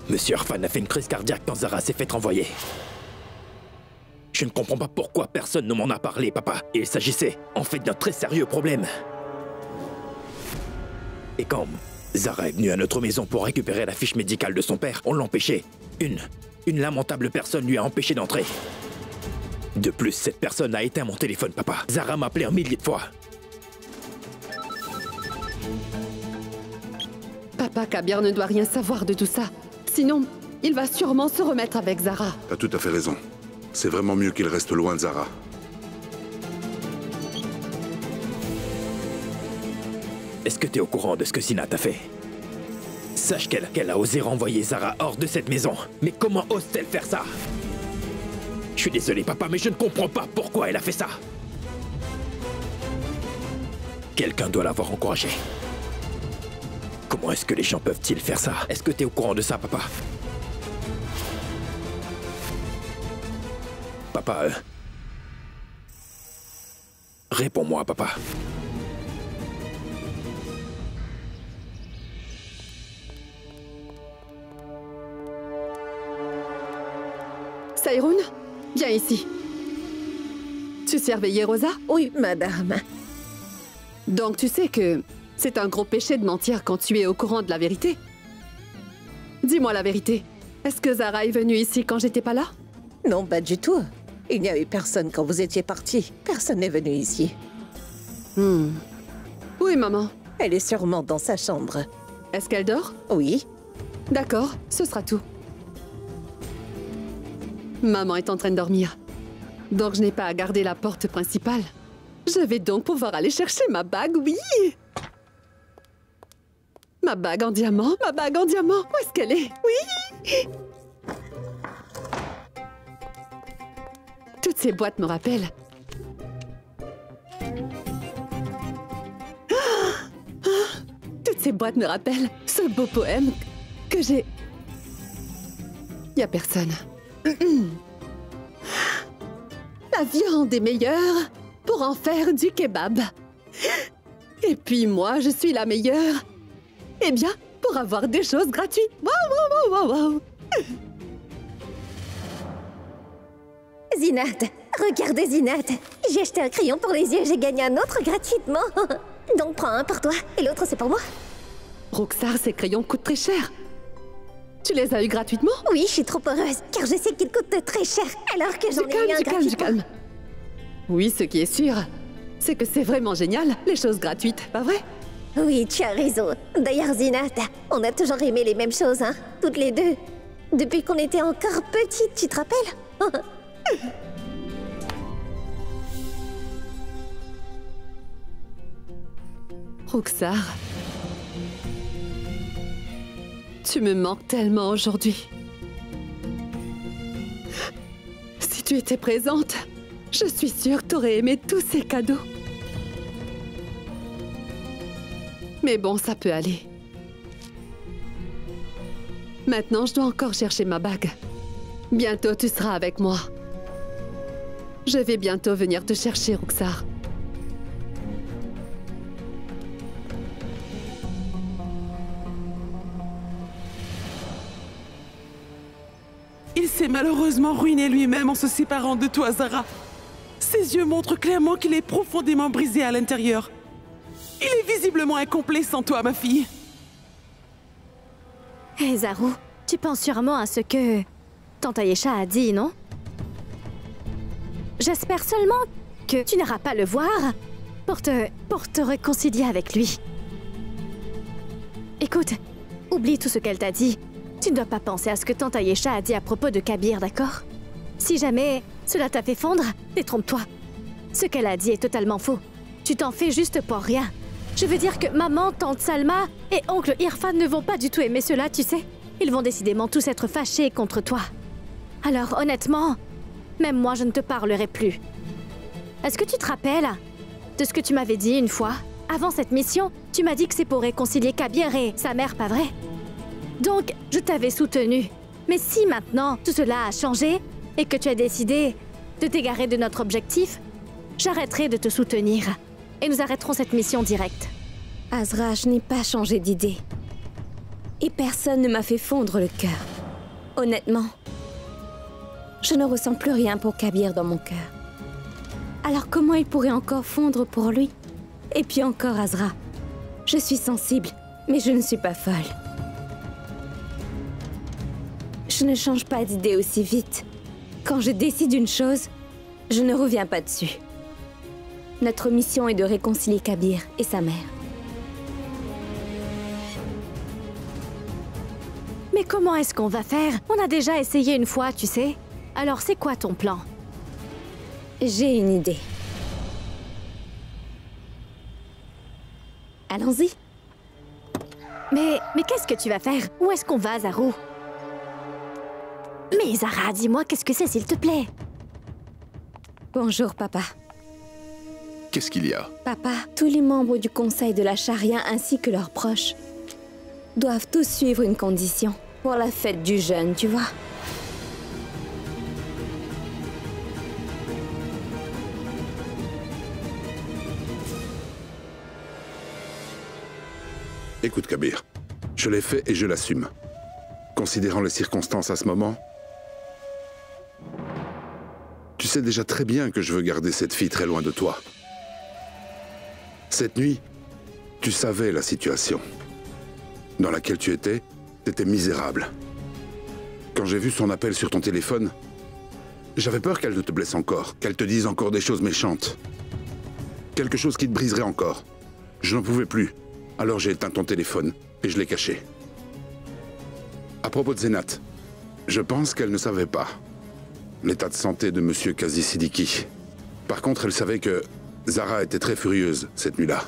Monsieur Irfan a fait une crise cardiaque quand Zara s'est fait renvoyer. Je ne comprends pas pourquoi personne ne m'en a parlé, papa. Il s'agissait en fait d'un très sérieux problème. Et quand Zara est venue à notre maison pour récupérer la fiche médicale de son père, on l'a empêché. Une lamentable personne lui a empêché d'entrer. De plus, cette personne a éteint mon téléphone, papa. Zara m'a appelé un millier de fois. Papa, Kabir ne doit rien savoir de tout ça. Sinon, il va sûrement se remettre avec Zara. T'as tout à fait raison. C'est vraiment mieux qu'il reste loin de Zara. Est-ce que t'es au courant de ce que Zina t'a fait? Sache qu'elle a osé renvoyer Zara hors de cette maison. Mais comment ose-t-elle faire ça? Je suis désolé, papa, mais je ne comprends pas pourquoi elle a fait ça. Quelqu'un doit l'avoir encouragée. Comment est-ce que les gens peuvent-ils faire ça? Est-ce que t'es au courant de ça, papa? Papa, réponds-moi, papa. Sayroun, viens ici. Tu surveillais Rosa? Oui, madame. Donc tu sais que c'est un gros péché de mentir quand tu es au courant de la vérité. Dis-moi la vérité. Est-ce que Zara est venue ici quand j'étais pas là? Non, pas du tout. Il n'y a eu personne quand vous étiez parti. Personne n'est venu ici. Oui, maman. Elle est sûrement dans sa chambre. Est-ce qu'elle dort? Oui. D'accord, ce sera tout. Maman est en train de dormir. Donc je n'ai pas à garder la porte principale. Je vais donc pouvoir aller chercher ma bague, oui! Ma bague en diamant, ma bague en diamant. Où est-ce qu'elle est? Oui! Toutes ces boîtes me rappellent. Toutes ces boîtes me rappellent ce beau poème que j'ai... Y a personne. La viande est meilleure pour en faire du kebab. Et puis moi, je suis la meilleure. Eh bien, pour avoir des choses gratuites. Waouh, waouh, waouh, waouh. Zinat, regardez Zinat. J'ai acheté un crayon pour les yeux, j'ai gagné un autre gratuitement. Donc prends un pour toi et l'autre c'est pour moi. Roxar, ces crayons coûtent très cher. Tu les as eus gratuitement? Oui, je suis trop heureuse, car je sais qu'ils coûtent très cher, alors que j'en ai eu un gratuitement. Du calme. Oui, ce qui est sûr, c'est que c'est vraiment génial, les choses gratuites, pas vrai? Oui, tu as raison. D'ailleurs, Zinat, on a toujours aimé les mêmes choses, hein, toutes les deux. Depuis qu'on était encore petites, tu te rappelles? Roxar, tu me manques tellement aujourd'hui. Si tu étais présente, je suis sûre que t'aurais aimé tous ces cadeaux. Mais bon, ça peut aller. Maintenant, je dois encore chercher ma bague. Bientôt, tu seras avec moi. Je vais bientôt venir te chercher, Roxar. Il s'est malheureusement ruiné lui-même en se séparant de toi, Zara. Ses yeux montrent clairement qu'il est profondément brisé à l'intérieur. Il est visiblement incomplet sans toi, ma fille. Hé, Zaru, tu penses sûrement à ce que Tante Ayesha a dit, non? J'espère seulement que tu n'iras pas le voir pour te réconcilier avec lui. Écoute, oublie tout ce qu'elle t'a dit. Tu ne dois pas penser à ce que Tante Ayesha a dit à propos de Kabir, d'accord? Si jamais cela t'a fait fondre, détrompe-toi. Ce qu'elle a dit est totalement faux. Tu t'en fais juste pour rien. Je veux dire que maman, tante Salma et oncle Irfan ne vont pas du tout aimer cela, tu sais. Ils vont décidément tous être fâchés contre toi. Alors honnêtement, même moi je ne te parlerai plus. Est-ce que tu te rappelles de ce que tu m'avais dit une fois? Avant cette mission, tu m'as dit que c'est pour réconcilier Kabir et sa mère, pas vrai? Donc, je t'avais soutenu. Mais si maintenant tout cela a changé et que tu as décidé de t'égarer de notre objectif, j'arrêterai de te soutenir et nous arrêterons cette mission directe. Azra, je n'ai pas changé d'idée. Et personne ne m'a fait fondre le cœur. Honnêtement, je ne ressens plus rien pour Kabir dans mon cœur. Alors comment il pourrait encore fondre pour lui? Et puis encore Azra. Je suis sensible, mais je ne suis pas folle. Je ne change pas d'idée aussi vite. Quand je décide une chose, je ne reviens pas dessus. Notre mission est de réconcilier Kabir et sa mère. Mais comment est-ce qu'on va faire? On a déjà essayé une fois, tu sais. Alors c'est quoi ton plan? J'ai une idée. Allons-y. Mais qu'est-ce que tu vas faire? Où est-ce qu'on va, Zaru? Mais Zara, dis-moi, qu'est-ce que c'est, s'il te plaît? Bonjour, papa. Qu'est-ce qu'il y a? Papa, tous les membres du conseil de la charia ainsi que leurs proches doivent tous suivre une condition pour la fête du jeûne, tu vois. Écoute, Kabir, je l'ai fait et je l'assume. Considérant les circonstances à ce moment, tu sais déjà très bien que je veux garder cette fille très loin de toi. Cette nuit, tu savais la situation. Dans laquelle tu étais, t'étais misérable. Quand j'ai vu son appel sur ton téléphone, j'avais peur qu'elle ne te blesse encore, qu'elle te dise encore des choses méchantes. Quelque chose qui te briserait encore. Je n'en pouvais plus. Alors j'ai éteint ton téléphone et je l'ai caché. À propos de Zénat, je pense qu'elle ne savait pas l'état de santé de Monsieur Kazi Siddiqui. Par contre, elle savait que Zara était très furieuse cette nuit-là.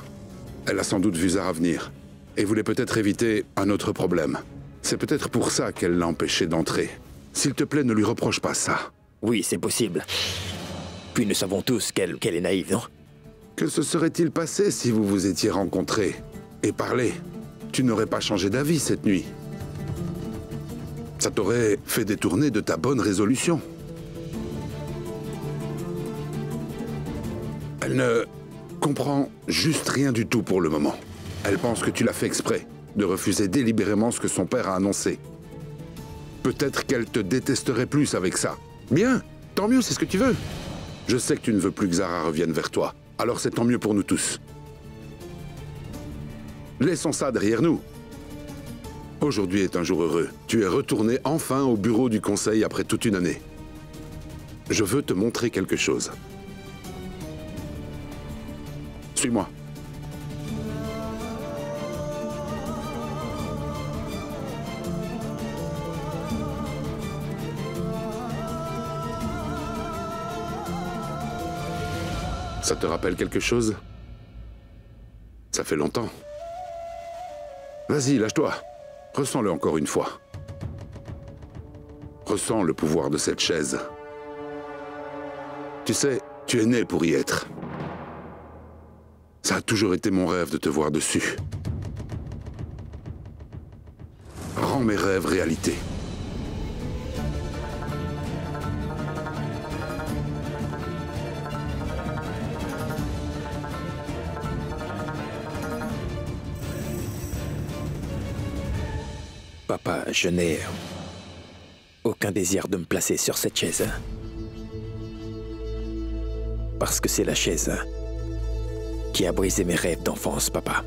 Elle a sans doute vu Zara venir et voulait peut-être éviter un autre problème. C'est peut-être pour ça qu'elle l'a empêché d'entrer. S'il te plaît, ne lui reproche pas ça. Oui, c'est possible. Puis nous savons tous qu'elle est naïve, non? Que se serait-il passé si vous vous étiez rencontrés et parlé? Tu n'aurais pas changé d'avis cette nuit. Ça t'aurait fait détourner de ta bonne résolution. Elle ne comprend juste rien du tout pour le moment. Elle pense que tu l'as fait exprès, de refuser délibérément ce que son père a annoncé. Peut-être qu'elle te détesterait plus avec ça. Bien, tant mieux, c'est ce que tu veux. Je sais que tu ne veux plus que Zara revienne vers toi, alors c'est tant mieux pour nous tous. Laissons ça derrière nous. Aujourd'hui est un jour heureux. Tu es retourné enfin au bureau du conseil après toute une année. Je veux te montrer quelque chose. Suis-moi. Ça te rappelle quelque chose? Ça fait longtemps. Vas-y, lâche-toi. Ressens-le encore une fois. Ressens le pouvoir de cette chaise. Tu sais, tu es né pour y être. Ça a toujours été mon rêve de te voir dessus. Rends mes rêves réalité. Papa, je n'ai aucun désir de me placer sur cette chaise. Parce que c'est la chaise qui a brisé mes rêves d'enfance, papa.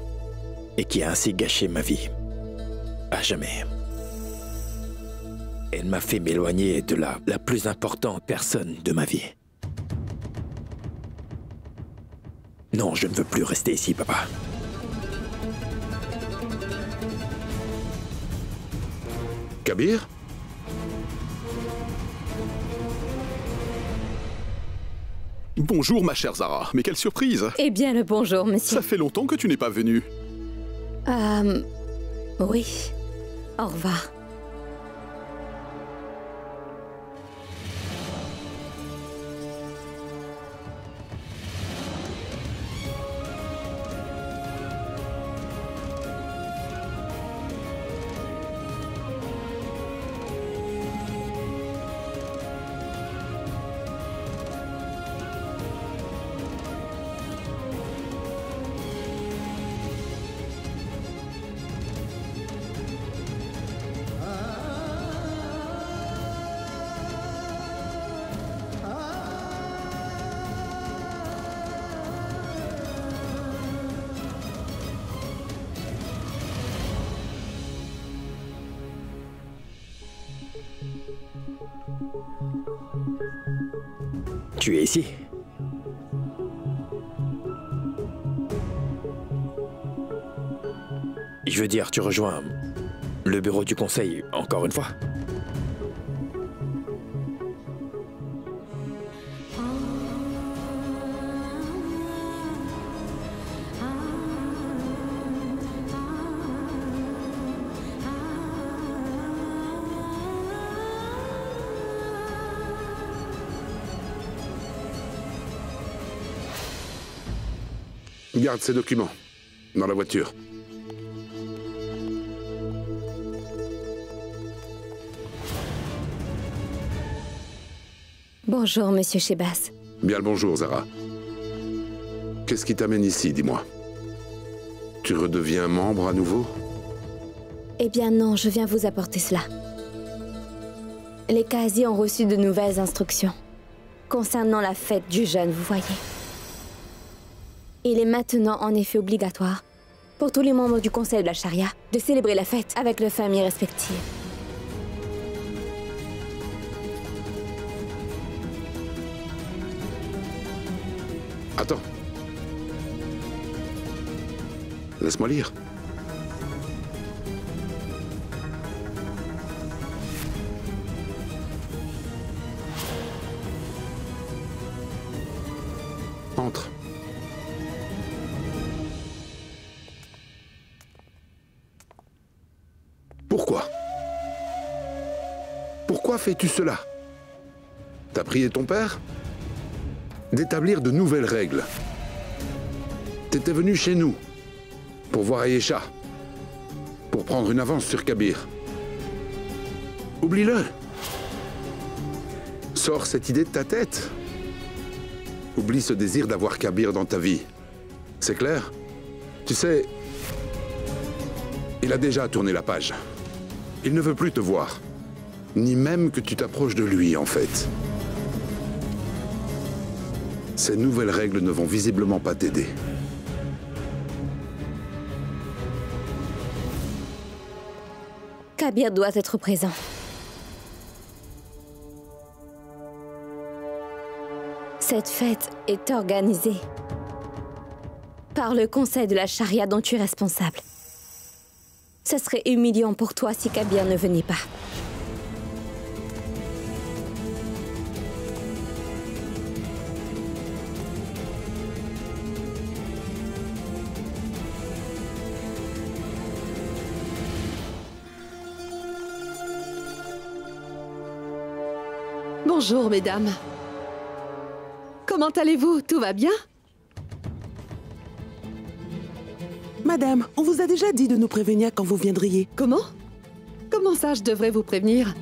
Et qui a ainsi gâché ma vie. À jamais. Elle m'a fait m'éloigner de la plus importante personne de ma vie. Non, je ne veux plus rester ici, papa. Kabir? Bonjour, ma chère Zara. Mais quelle surprise! Eh bien, le bonjour, monsieur. Ça fait longtemps que tu n'es pas venue. Oui. Au revoir. Tu es ici? Je veux dire, tu rejoins le bureau du conseil encore une fois? Garde ces documents dans la voiture. Bonjour, Monsieur Shehbaz. Bien le bonjour, Zara. Qu'est-ce qui t'amène ici, dis-moi? Tu redeviens membre à nouveau? Eh bien non, je viens vous apporter cela. Les Qazi ont reçu de nouvelles instructions concernant la fête du jeûne, vous voyez. Il est maintenant en effet obligatoire pour tous les membres du conseil de la charia de célébrer la fête avec leurs familles respectives. Attends. Laisse-moi lire. Entre. Pourquoi? Pourquoi fais-tu cela? T'as prié ton père d'établir de nouvelles règles. T'étais venu chez nous pour voir Ayesha, pour prendre une avance sur Kabir. Oublie-le. Sors cette idée de ta tête. Oublie ce désir d'avoir Kabir dans ta vie. C'est clair? Tu sais, il a déjà tourné la page. Il ne veut plus te voir, ni même que tu t'approches de lui, en fait. Ces nouvelles règles ne vont visiblement pas t'aider. Kabir doit être présent. Cette fête est organisée par le conseil de la charia dont tu es responsable. Ce serait humiliant pour toi si Kabir ne venait pas. Bonjour, mesdames. Comment allez-vous? Tout va bien? Madame, on vous a déjà dit de nous prévenir quand vous viendriez. Comment? Comment ça, je devrais vous prévenir?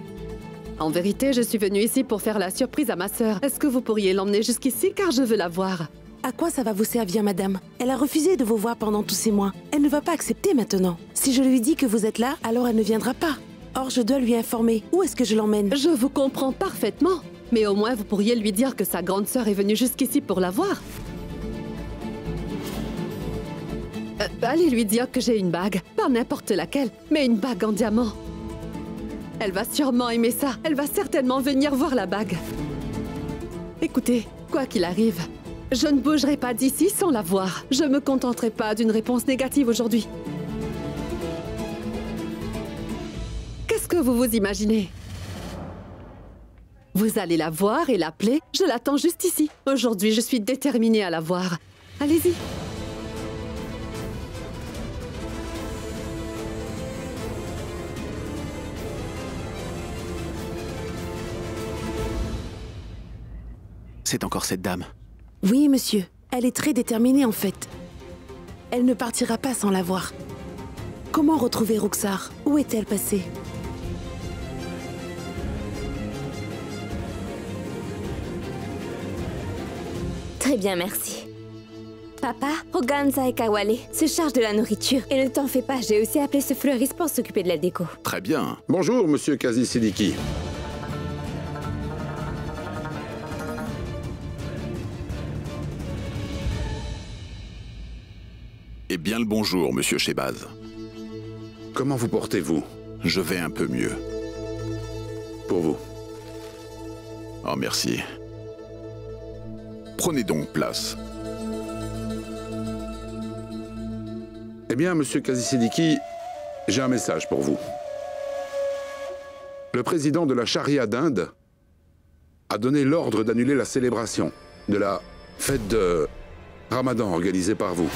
En vérité, je suis venue ici pour faire la surprise à ma sœur. Est-ce que vous pourriez l'emmener jusqu'ici car je veux la voir? À quoi ça va vous servir, madame? Elle a refusé de vous voir pendant tous ces mois. Elle ne va pas accepter maintenant. Si je lui dis que vous êtes là, alors elle ne viendra pas. Or, je dois lui informer. Où est-ce que je l'emmène? Je vous comprends parfaitement. Mais au moins, vous pourriez lui dire que sa grande sœur est venue jusqu'ici pour la voir. Allez lui dire que j'ai une bague. Pas n'importe laquelle, mais une bague en diamant. Elle va sûrement aimer ça. Elle va certainement venir voir la bague. Écoutez, quoi qu'il arrive, je ne bougerai pas d'ici sans la voir. Je me contenterai pas d'une réponse négative aujourd'hui. Qu'est-ce que vous vous imaginez? Vous allez la voir et l'appeler. Je l'attends juste ici. Aujourd'hui, je suis déterminée à la voir. Allez-y. C'est encore cette dame. Oui, monsieur. Elle est très déterminée, en fait. Elle ne partira pas sans la voir. Comment retrouver Rukhsar? Où est-elle passée? Très bien, merci. Papa, Organza et Kawale se chargent de la nourriture. Et ne t'en fais pas, j'ai aussi appelé ce fleuriste pour s'occuper de la déco. Très bien. Bonjour, monsieur Qazi Siddiqui. Et bien le bonjour, monsieur Shehbaz. Comment vous portez-vous? Je vais un peu mieux. Pour vous. Oh, merci. Prenez donc place. Eh bien, monsieur Kazi Siddiqui, j'ai un message pour vous. Le président de la Charia d'Inde a donné l'ordre d'annuler la célébration de la fête de Ramadan organisée par vous.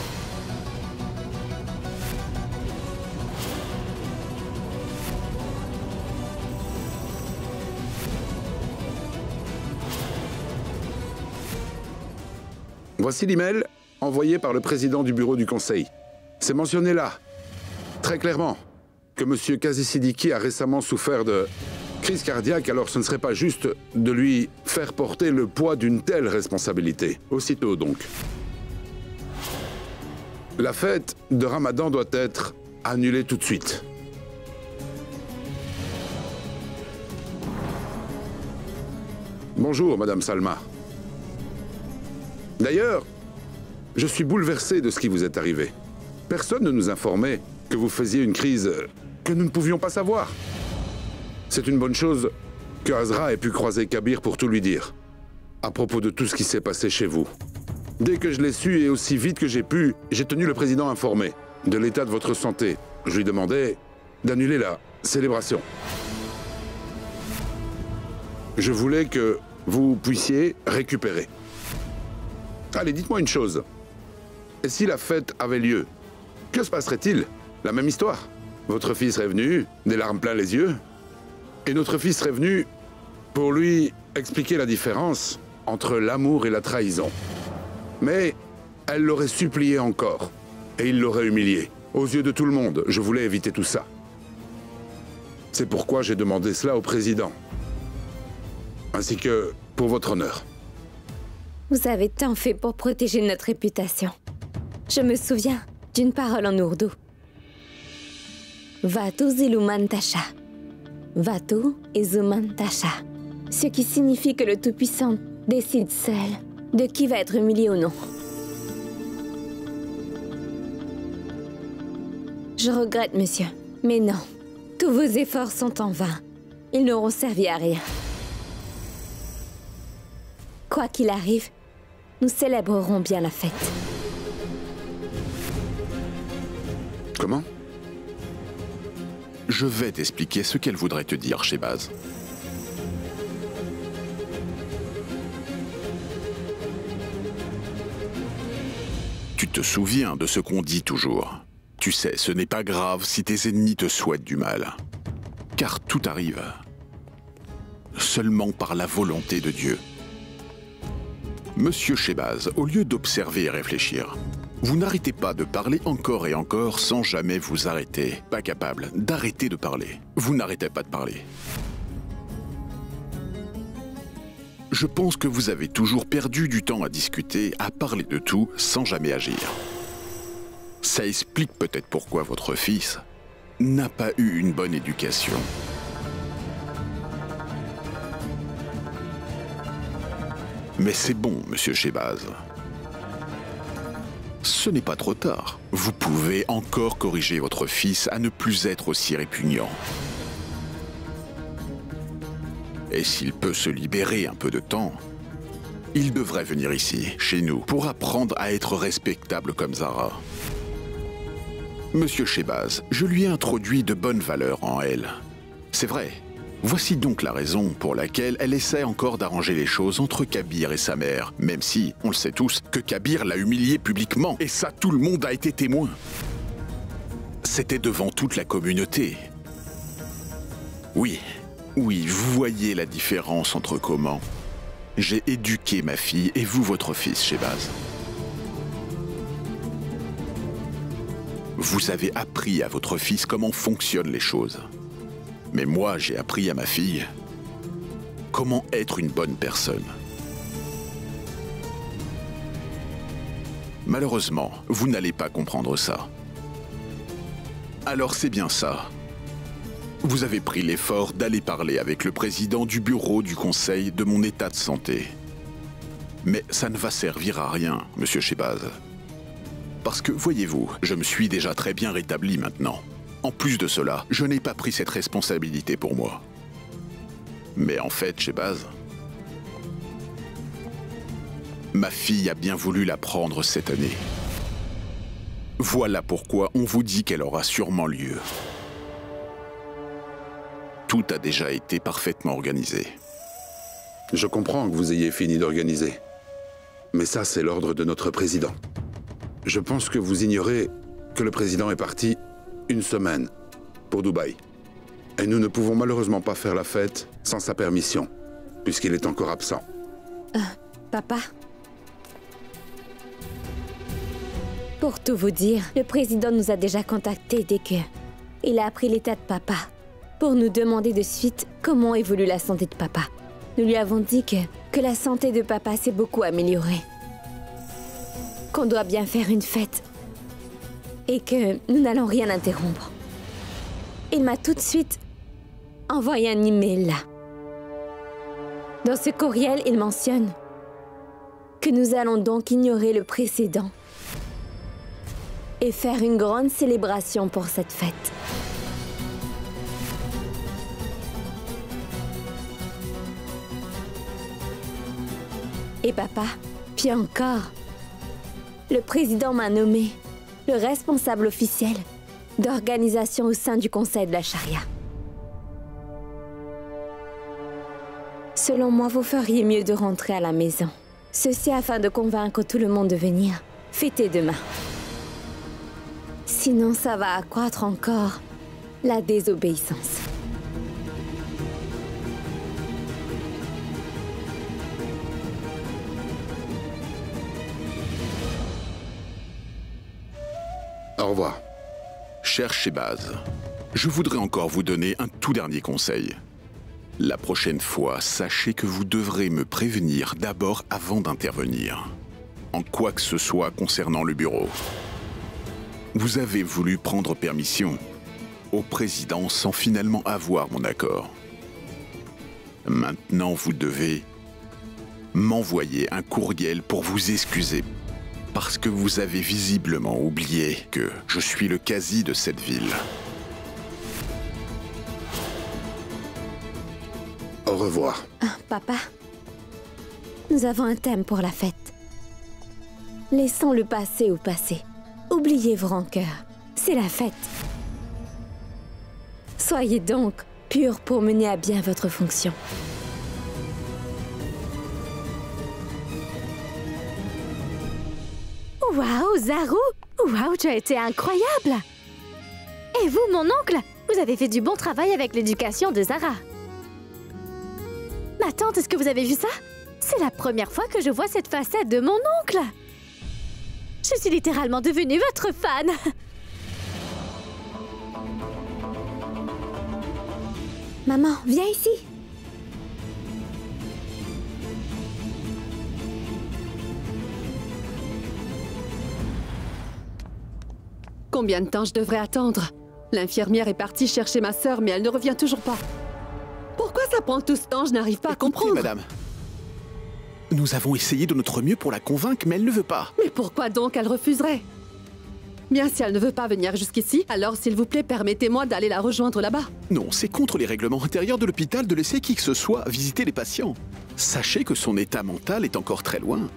Voici l'email envoyé par le président du bureau du conseil. C'est mentionné là, très clairement, que M. Kazi Siddiqui a récemment souffert de crise cardiaque, alors ce ne serait pas juste de lui faire porter le poids d'une telle responsabilité. Aussitôt donc. La fête de Ramadan doit être annulée tout de suite. Bonjour, Madame Salma. D'ailleurs, je suis bouleversé de ce qui vous est arrivé. Personne ne nous informait que vous faisiez une crise que nous ne pouvions pas savoir. C'est une bonne chose que Azra ait pu croiser Kabir pour tout lui dire, à propos de tout ce qui s'est passé chez vous. Dès que je l'ai su et aussi vite que j'ai pu, j'ai tenu le président informé de l'état de votre santé. Je lui demandais d'annuler la célébration. Je voulais que vous puissiez récupérer. Allez, dites-moi une chose. Et si la fête avait lieu, que se passerait-il? La même histoire. Votre fils serait venu, des larmes plein les yeux, et notre fils serait venu pour lui expliquer la différence entre l'amour et la trahison. Mais elle l'aurait supplié encore, et il l'aurait humilié. Aux yeux de tout le monde, je voulais éviter tout ça. C'est pourquoi j'ai demandé cela au président, ainsi que pour votre honneur. Vous avez tant fait pour protéger notre réputation. Je me souviens d'une parole en ourdou. Vatu ziluman tasha. Vatu izuman tasha. Ce qui signifie que le Tout-Puissant décide seul de qui va être humilié ou non. Je regrette, monsieur, mais non. Tous vos efforts sont en vain. Ils n'auront servi à rien. Quoi qu'il arrive, nous célébrerons bien la fête. Comment? Je vais t'expliquer ce qu'elle voudrait te dire, Shehbaz. Tu te souviens de ce qu'on dit toujours. Tu sais, ce n'est pas grave si tes ennemis te souhaitent du mal. Car tout arrive seulement par la volonté de Dieu. Monsieur Shehbaz, au lieu d'observer et réfléchir, vous n'arrêtez pas de parler encore et encore sans jamais vous arrêter. Pas capable d'arrêter de parler. Vous n'arrêtez pas de parler. Je pense que vous avez toujours perdu du temps à discuter, à parler de tout, sans jamais agir. Ça explique peut-être pourquoi votre fils n'a pas eu une bonne éducation. Mais c'est bon, monsieur Shehbaz. Ce n'est pas trop tard. Vous pouvez encore corriger votre fils à ne plus être aussi répugnant. Et s'il peut se libérer un peu de temps, il devrait venir ici, chez nous, pour apprendre à être respectable comme Zara. Monsieur Shehbaz, je lui ai introduit de bonnes valeurs en elle. C'est vrai. Voici donc la raison pour laquelle elle essaie encore d'arranger les choses entre Kabir et sa mère, même si, on le sait tous, que Kabir l'a humilié publiquement. Et ça, tout le monde a été témoin. C'était devant toute la communauté. Oui, vous voyez la différence entre comment j'ai éduqué ma fille et vous, votre fils, Shehbaz. Vous avez appris à votre fils comment fonctionnent les choses. Mais moi, j'ai appris à ma fille comment être une bonne personne. Malheureusement, vous n'allez pas comprendre ça. Alors c'est bien ça. Vous avez pris l'effort d'aller parler avec le président du bureau du conseil de mon état de santé. Mais ça ne va servir à rien, monsieur Shehbaz. Parce que, voyez-vous, je me suis déjà très bien rétabli maintenant. En plus de cela, je n'ai pas pris cette responsabilité pour moi. Mais en fait, Shehbaz, Ma fille a bien voulu la prendre cette année. Voilà pourquoi on vous dit qu'elle aura sûrement lieu. Tout a déjà été parfaitement organisé. Je comprends que vous ayez fini d'organiser. Mais ça, c'est l'ordre de notre président. Je pense que vous ignorez que le président est parti 1 semaine pour Dubaï. Et nous ne pouvons malheureusement pas faire la fête sans sa permission, puisqu'il est encore absent. Papa? Pour tout vous dire, le président nous a déjà contactés dès que il a appris l'état de papa, pour nous demander de suite comment évolue la santé de papa. Nous lui avons dit que la santé de papa s'est beaucoup améliorée, qu'on doit bien faire une fête et que nous n'allons rien interrompre. Il m'a tout de suite envoyé un email là. Dans ce courriel, il mentionne que nous allons donc ignorer le précédent et faire une grande célébration pour cette fête. Et papa, puis encore, le président m'a nommé le responsable officiel d'organisation au sein du conseil de la charia. Selon moi, vous feriez mieux de rentrer à la maison. Ceci afin de convaincre tout le monde de venir fêter demain. Sinon, ça va accroître encore la désobéissance. Au revoir. Cher Shehbaz, je voudrais encore vous donner un tout dernier conseil. La prochaine fois, sachez que vous devrez me prévenir d'abord avant d'intervenir, en quoi que ce soit concernant le bureau. Vous avez voulu prendre permission au président sans finalement avoir mon accord. Maintenant, vous devez m'envoyer un courriel pour vous excuser, parce que vous avez visiblement oublié que je suis le quasi de cette ville. Au revoir. Papa, nous avons un thème pour la fête. Laissons le passé au passé. Oubliez vos rancœurs. C'est la fête. Soyez donc purs pour mener à bien votre fonction. Waouh, Zaru! Waouh, tu as été incroyable! Et vous, mon oncle, vous avez fait du bon travail avec l'éducation de Zara. Ma tante, est-ce que vous avez vu ça? C'est la première fois que je vois cette facette de mon oncle. Je suis littéralement devenue votre fan. Maman, viens ici. Combien de temps je devrais attendre? L'infirmière est partie chercher ma sœur, mais elle ne revient toujours pas. Pourquoi ça prend tout ce temps? Je n'arrive pas à comprendre. Madame, nous avons essayé de notre mieux pour la convaincre, mais elle ne veut pas. Mais pourquoi donc elle refuserait? Bien, si elle ne veut pas venir jusqu'ici, alors s'il vous plaît, permettez-moi d'aller la rejoindre là-bas. Non, c'est contre les règlements intérieurs de l'hôpital de laisser qui que ce soit visiter les patients. Sachez que son état mental est encore très loin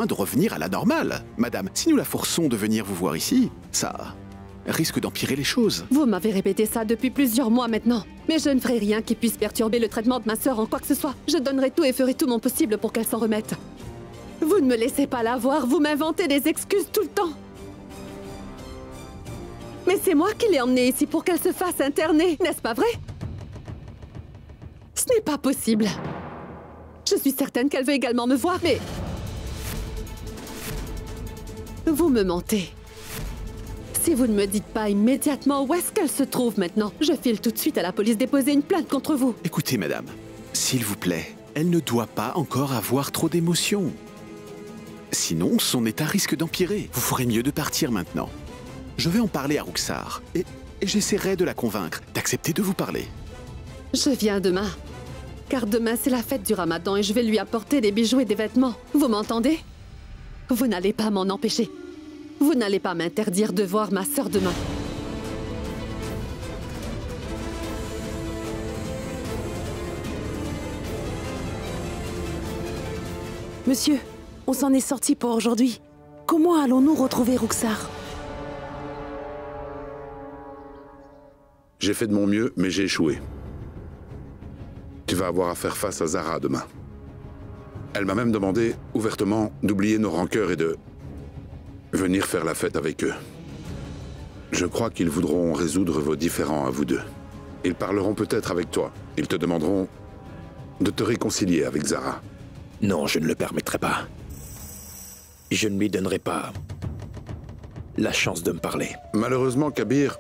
de revenir à la normale. Madame, si nous la forçons de venir vous voir ici, ça risque d'empirer les choses. Vous m'avez répété ça depuis plusieurs mois maintenant. Mais je ne ferai rien qui puisse perturber le traitement de ma sœur en quoi que ce soit. Je donnerai tout et ferai tout mon possible pour qu'elle s'en remette. Vous ne me laissez pas la voir, vous m'inventez des excuses tout le temps. Mais c'est moi qui l'ai emmenée ici pour qu'elle se fasse interner, n'est-ce pas vrai? Ce n'est pas possible. Je suis certaine qu'elle veut également me voir, mais... Vous me mentez. Si vous ne me dites pas immédiatement où est-ce qu'elle se trouve maintenant, je file tout de suite à la police déposer une plainte contre vous. Écoutez, madame, s'il vous plaît, elle ne doit pas encore avoir trop d'émotions. Sinon, son état risque d'empirer. Vous ferez mieux de partir maintenant. Je vais en parler à Rukhsar et j'essaierai de la convaincre d'accepter de vous parler. Je viens demain. Car demain, c'est la fête du Ramadan et je vais lui apporter des bijoux et des vêtements. Vous m'entendez? Vous n'allez pas m'en empêcher. Vous n'allez pas m'interdire de voir ma sœur demain. Monsieur, on s'en est sorti pour aujourd'hui. Comment allons-nous retrouver Ruxar? J'ai fait de mon mieux, mais j'ai échoué. Tu vas avoir à faire face à Zara demain. Elle m'a même demandé ouvertement d'oublier nos rancœurs et de venir faire la fête avec eux. Je crois qu'ils voudront résoudre vos différends à vous deux. Ils parleront peut-être avec toi. Ils te demanderont de te réconcilier avec Zara. Non, je ne le permettrai pas. Je ne lui donnerai pas la chance de me parler. Malheureusement, Kabir,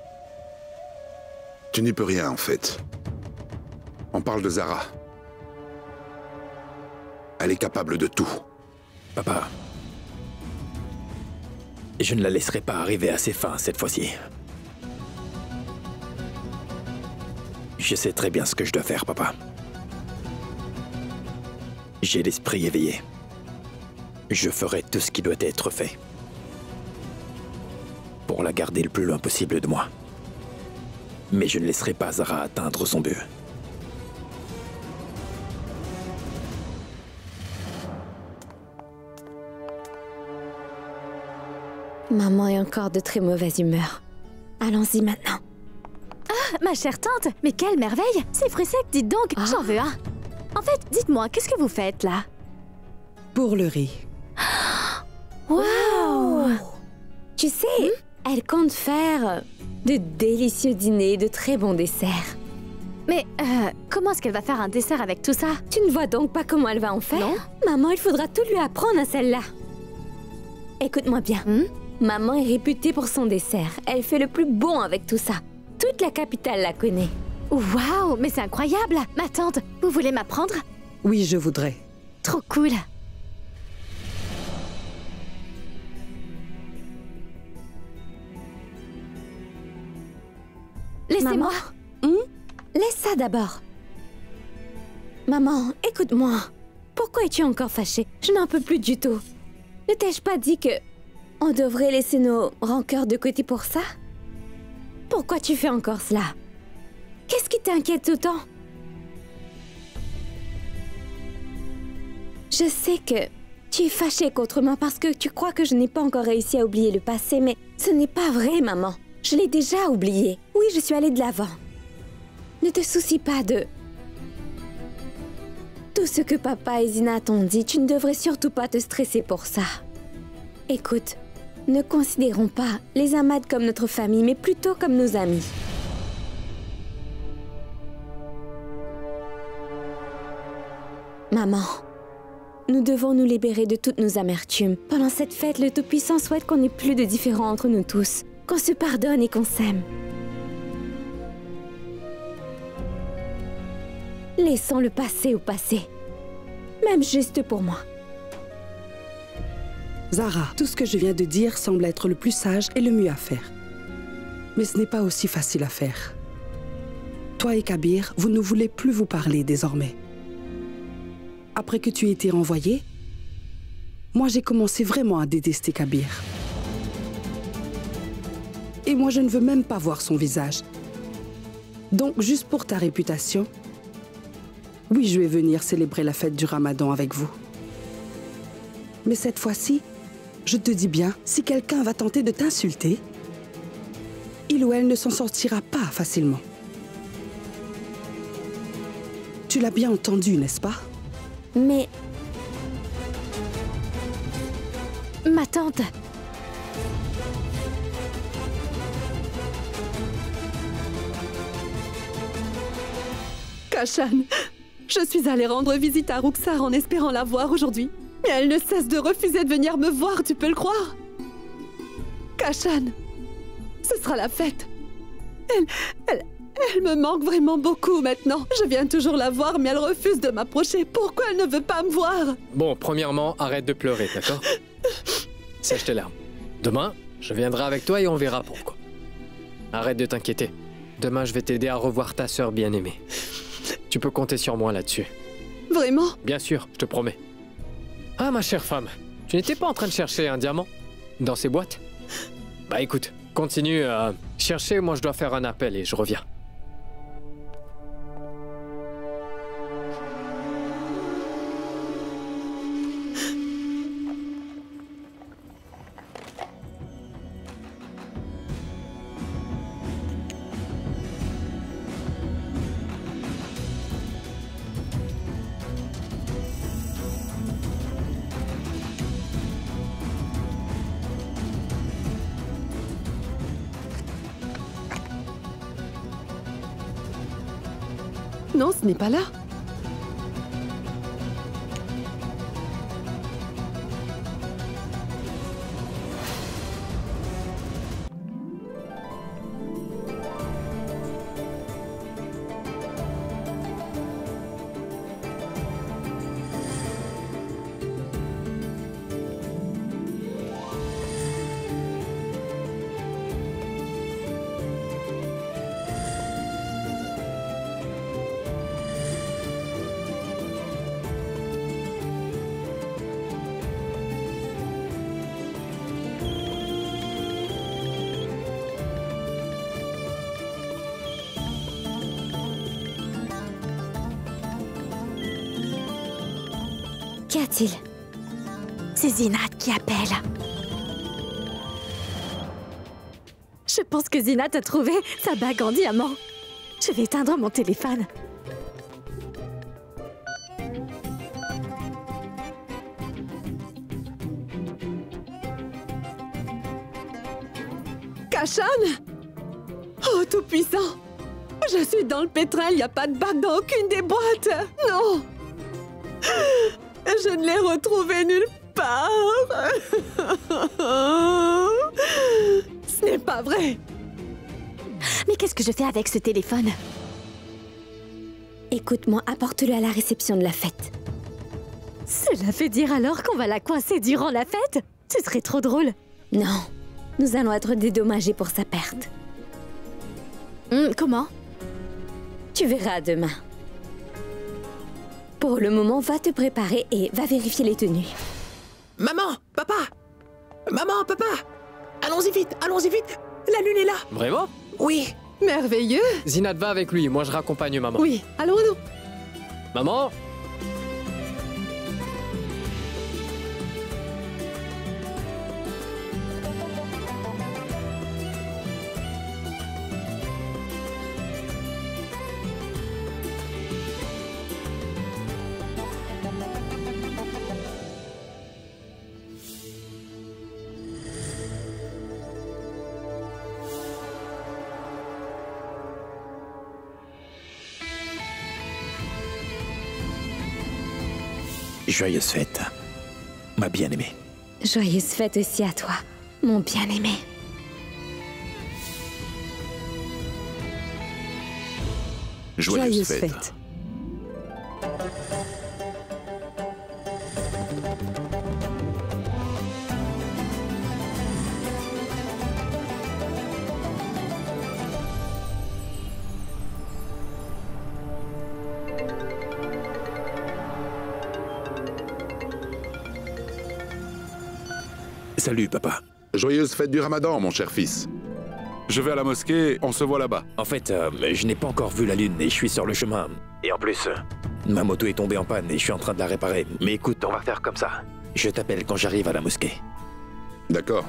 tu n'y peux rien en fait. On parle de Zara. Elle est capable de tout. Papa, je ne la laisserai pas arriver à ses fins cette fois-ci. Je sais très bien ce que je dois faire, papa. J'ai l'esprit éveillé. Je ferai tout ce qui doit être fait pour la garder le plus loin possible de moi. Mais je ne laisserai pas Zara atteindre son but. Maman est encore de très mauvaise humeur. Allons-y maintenant. Ah, ma chère tante, mais quelle merveille! Ces fruits secs, dites donc, j'en veux un. En fait, dites-moi, qu'est-ce que vous faites là? Pour le riz. Wow! Tu sais, elle compte faire de délicieux dîners, de très bons desserts. Mais comment est-ce qu'elle va faire un dessert avec tout ça? Tu ne vois donc pas comment elle va en faire? Non? Maman, il faudra tout lui apprendre à celle-là. Écoute-moi bien. Maman est réputée pour son dessert. Elle fait le plus bon avec tout ça. Toute la capitale la connaît. Waouh, mais c'est incroyable! Ma tante, vous voulez m'apprendre? Oui, je voudrais. Trop cool! Laissez-moi! Laisse ça d'abord. Maman, écoute-moi. Pourquoi es-tu encore fâchée? Je n'en peux plus du tout. Ne t'ai-je pas dit que on devrait laisser nos rancœurs de côté pour ça? Pourquoi tu fais encore cela? Qu'est-ce qui t'inquiète autant? Je sais que tu es fâchée contre moi parce que tu crois que je n'ai pas encore réussi à oublier le passé, mais ce n'est pas vrai, maman. Je l'ai déjà oublié. Oui, je suis allée de l'avant. Ne te soucie pas de tout ce que papa et Zina t'ont dit. Tu ne devrais surtout pas te stresser pour ça. Écoute, ne considérons pas les Ahmad comme notre famille, mais plutôt comme nos amis. Maman, nous devons nous libérer de toutes nos amertumes. Pendant cette fête, le Tout-Puissant souhaite qu'on n'ait plus de différends entre nous tous, qu'on se pardonne et qu'on s'aime. Laissons le passé au passé, même juste pour moi. Zara, tout ce que je viens de dire semble être le plus sage et le mieux à faire. Mais ce n'est pas aussi facile à faire. Toi et Kabir, vous ne voulez plus vous parler désormais. Après que tu aies été renvoyé, moi j'ai commencé vraiment à détester Kabir. Et moi je ne veux même pas voir son visage. Donc juste pour ta réputation, oui, je vais venir célébrer la fête du Ramadan avec vous. Mais cette fois-ci, je te dis bien, si quelqu'un va tenter de t'insulter, il ou elle ne s'en sortira pas facilement. Tu l'as bien entendu, n'est-ce pas? Mais... Ma tante... Kashan, je suis allée rendre visite à Ruxar en espérant la voir aujourd'hui. Mais elle ne cesse de refuser de venir me voir, tu peux le croire? Kashan, ce sera la fête. Elle me manque vraiment beaucoup maintenant. Je viens toujours la voir, mais elle refuse de m'approcher. Pourquoi elle ne veut pas me voir? Bon, premièrement, arrête de pleurer, d'accord? Sèche tes larmes. Demain, je viendrai avec toi et on verra pourquoi. Arrête de t'inquiéter. Demain, je vais t'aider à revoir ta sœur bien-aimée. Tu peux compter sur moi là-dessus. Vraiment? Bien sûr, je te promets. Ah, ma chère femme, tu n'étais pas en train de chercher un diamant dans ces boîtes? Bah écoute, continue à chercher, moi je dois faire un appel et je reviens. Non, ce n'est pas là. Qu'y a-t-il? C'est Zinat qui appelle. Je pense que Zinat a trouvé sa bague en diamant. Je vais éteindre mon téléphone. Kashan! Oh, tout-puissant! Je suis dans le pétrin, il n'y a pas de bague dans aucune des boîtes! Non! Je ne l'ai retrouvée nulle part! Ce n'est pas vrai! Mais qu'est-ce que je fais avec ce téléphone? Écoute-moi, apporte-le à la réception de la fête. Cela veut dire alors qu'on va la coincer durant la fête? Ce serait trop drôle. Non, nous allons être dédommagés pour sa perte. Comment? Tu verras demain. Pour le moment, va te préparer et va vérifier les tenues. Maman, papa! Maman, papa! Allons-y vite, allons-y vite! La lune est là! Vraiment? Oui! Merveilleux! Zinat va avec lui, moi je raccompagne maman. Oui, allons. Maman? Joyeuse fête, ma bien-aimée. Joyeuse fête aussi à toi, mon bien-aimé. Joyeuse fête. Salut, papa. Joyeuse fête du Ramadan, mon cher fils. Je vais à la mosquée, on se voit là-bas. En fait, je n'ai pas encore vu la lune et je suis sur le chemin. Et en plus, ma moto est tombée en panne et je suis en train de la réparer. Mais écoute, on va faire comme ça. Je t'appelle quand j'arrive à la mosquée. D'accord.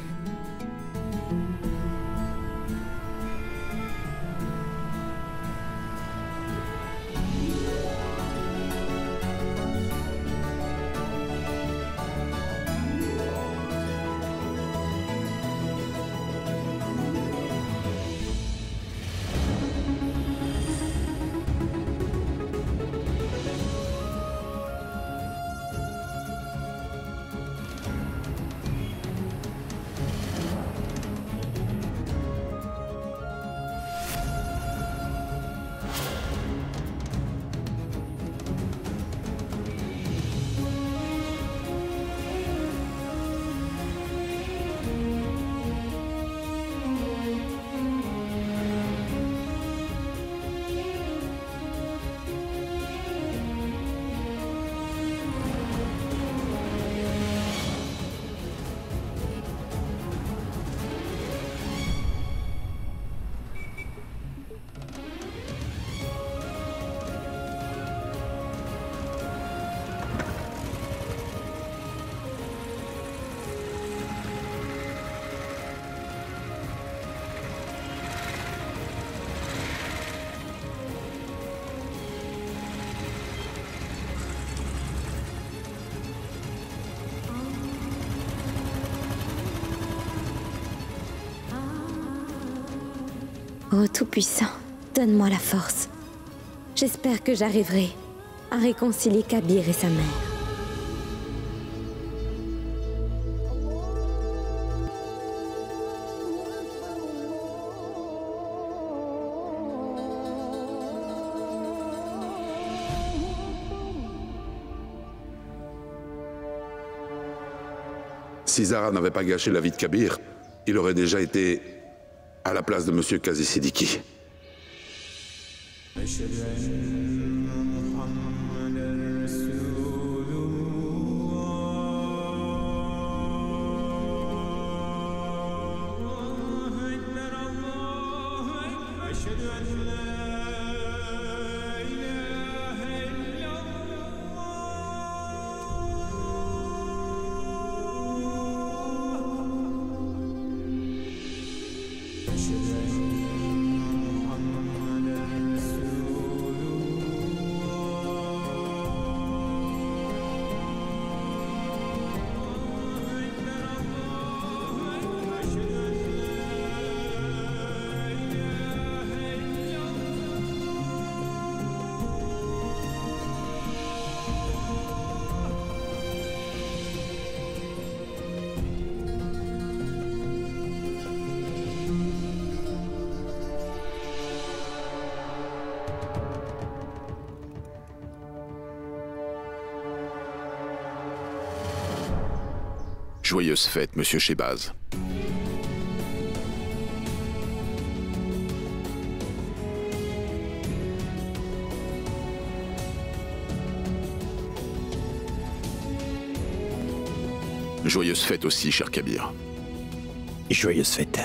Ô Tout-Puissant, donne-moi la force. J'espère que j'arriverai à réconcilier Kabir et sa mère. Si Zara n'avait pas gâché la vie de Kabir, il aurait déjà été à la place de Monsieur Kazi Siddiqui. Joyeuse fête, Monsieur Shehbaz. Joyeuse fête aussi, cher Kabir. Joyeuse fête.